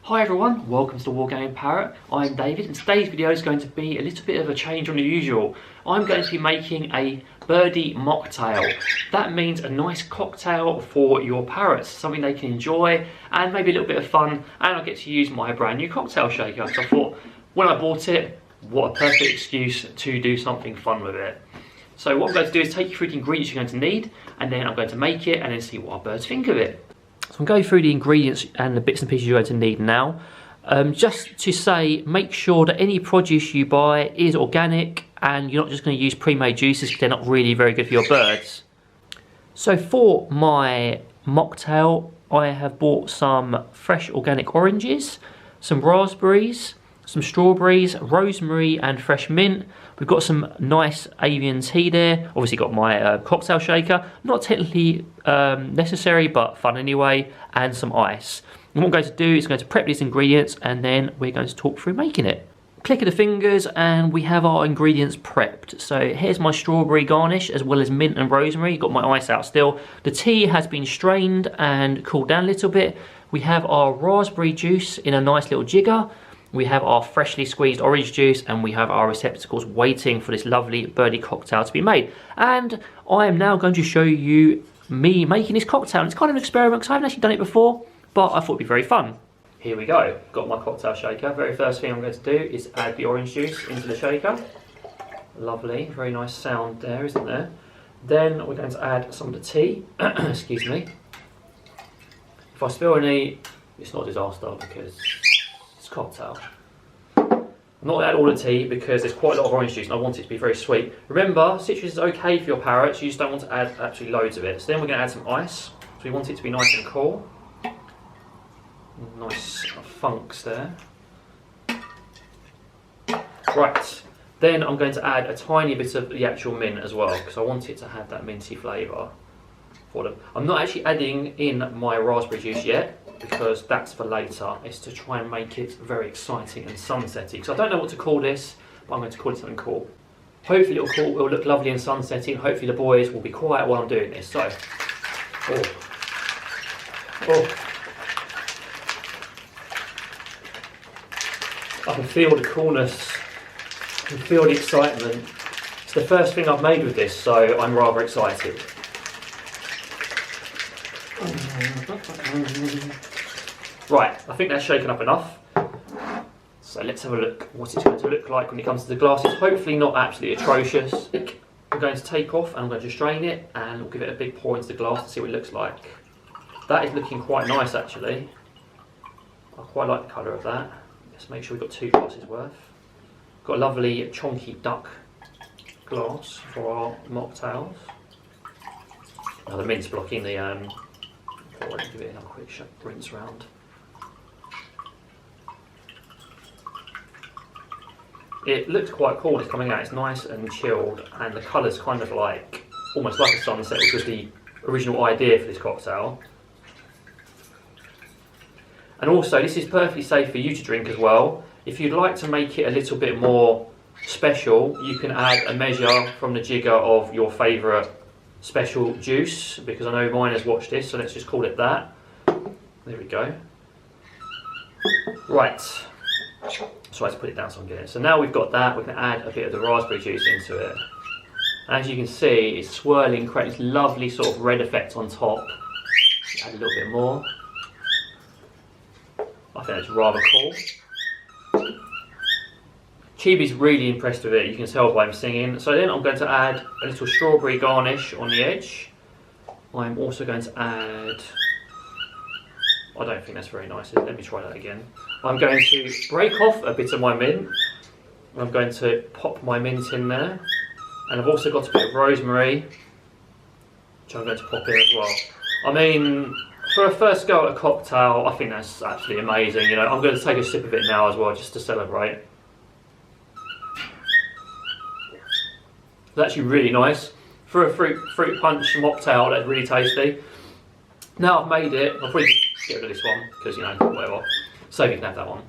Hi everyone, welcome to the Wargaming Parrot. I'm David and today's video is going to be a little bit of a change from the usual. I'm going to be making a birdie mocktail. That means a nice cocktail for your parrots, something they can enjoy and maybe a little bit of fun, and I'll get to use my brand new cocktail shaker. So I thought when I bought it, what a perfect excuse to do something fun with it. So what I'm going to do is take you through the ingredients you're going to need, and then I'm going to make it and then see what our birds think of it. So I'm going through the ingredients and the bits and pieces you're going to need now. Just to say, make sure that any produce you buy is organic and you're not just going to use pre-made juices because they're not really very good for your birds. So for my mocktail, I have bought some fresh organic oranges, some raspberries, some strawberries, rosemary and fresh mint. We've got some nice avian tea there. Obviously got my cocktail shaker, not technically necessary but fun anyway, and some ice. And what I'm going to do is going to prep these ingredients and then we're going to talk through making it. Click of the fingers and we have our ingredients prepped. So here's my strawberry garnish as well as mint and rosemary. Got my ice out still. The tea has been strained and cooled down a little bit. We have our raspberry juice in a nice little jigger. We have our freshly squeezed orange juice and we have our receptacles waiting for this lovely birdie cocktail to be made. And I am now going to show you me making this cocktail. It's kind of an experiment because I haven't actually done it before, but I thought it'd be very fun. Here we go, got my cocktail shaker. Very first thing I'm going to do is add the orange juice into the shaker. Lovely, very nice sound there, isn't there? Then we're going to add some of the tea, excuse me. If I spill any, it's not a disaster because cocktail. I'm not going to add all the tea because there's quite a lot of orange juice and I want it to be very sweet. Remember, citrus is okay for your parrots, you just don't want to add absolutely loads of it. So then we're going to add some ice. So we want it to be nice and cool. Nice funks there. Right, then I'm going to add a tiny bit of the actual mint as well because I want it to have that minty flavour for them. I'm not actually adding in my raspberry juice yet, because that's for later. It's to try and make it very exciting and sunsetty. Because I don't know what to call this, but I'm going to call it something cool. Hopefully it will look lovely and sunsetty, and hopefully the boys will be quiet while I'm doing this. So, I can feel the coolness, I can feel the excitement. It's the first thing I've made with this, so I'm rather excited. Right, I think that's shaken up enough. So let's have a look what it's going to look like when it comes to the glasses. Hopefully not absolutely atrocious. I'm going to take off and I'm going to strain it and we'll give it a big pour into the glass to see what it looks like. That is looking quite nice actually. I quite like the colour of that. Let's make sure we've got 2 glasses worth. Got a lovely chonky duck glass for our mocktails. Now the mint's blocking the pour it, give it a quick rinse round. It looks quite cool, it's coming out, it's nice and chilled and the colour's kind of like, almost like a sunset, which was the original idea for this cocktail. And also this is perfectly safe for you to drink as well. If you'd like to make it a little bit more special, you can add a measure from the jigger of your favourite special juice, because I know mine has watched this, so let's just call it that. There we go. Right. So I have to put it down so I can get it. So now we've got that, we're going to add a bit of the raspberry juice into it. As you can see, it's swirling, creating this lovely sort of red effect on top. Add a little bit more. I think that's rather cool. Chibi's really impressed with it, you can tell by him singing. So then I'm going to add a little strawberry garnish on the edge. I'm also going to add, I don't think that's very nice, let me try that again. I'm going to break off a bit of my mint. I'm going to pop my mint in there. And I've also got a bit of rosemary, which I'm going to pop in as well. I mean, for a first go at a cocktail, I think that's absolutely amazing. You know, I'm going to take a sip of it now as well, just to celebrate. It's actually really nice. For a fruit punch mocktail, that's really tasty. Now I've made it, I'll probably get rid of this one, because, you know, whatever. So you can have that one.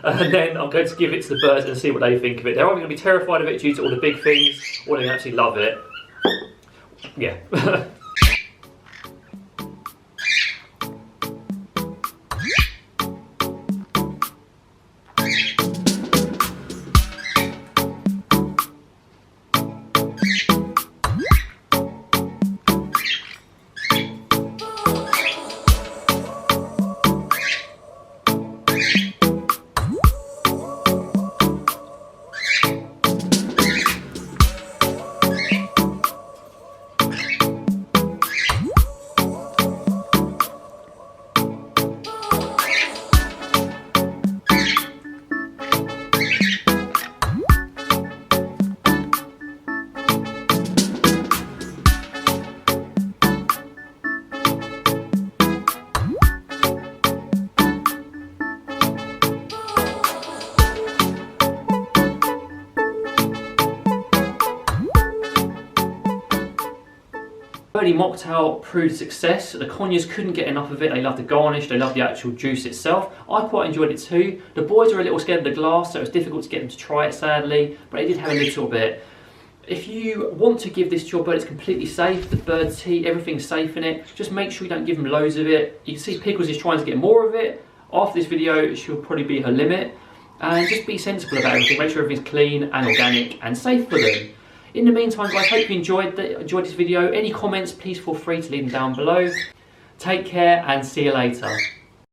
And then I'm going to give it to the birds and see what they think of it. They're either going to be terrified of it due to all the big things, or they're going to actually love it. Yeah. birdie mocktail proved a success. The conures couldn't get enough of it. They love the garnish, they love the actual juice itself. I quite enjoyed it too. The boys were a little scared of the glass, so it was difficult to get them to try it sadly, but they did have a little bit. If you want to give this to your bird, it's completely safe. The bird's tea, everything's safe in it. Just make sure you don't give them loads of it. You can see Pickles is trying to get more of it. After this video, she'll probably be her limit. And just be sensible about everything. Make sure everything's clean and organic and safe for them. In the meantime, guys, hope you enjoyed this video. Any comments, please feel free to leave them down below. Take care and see you later.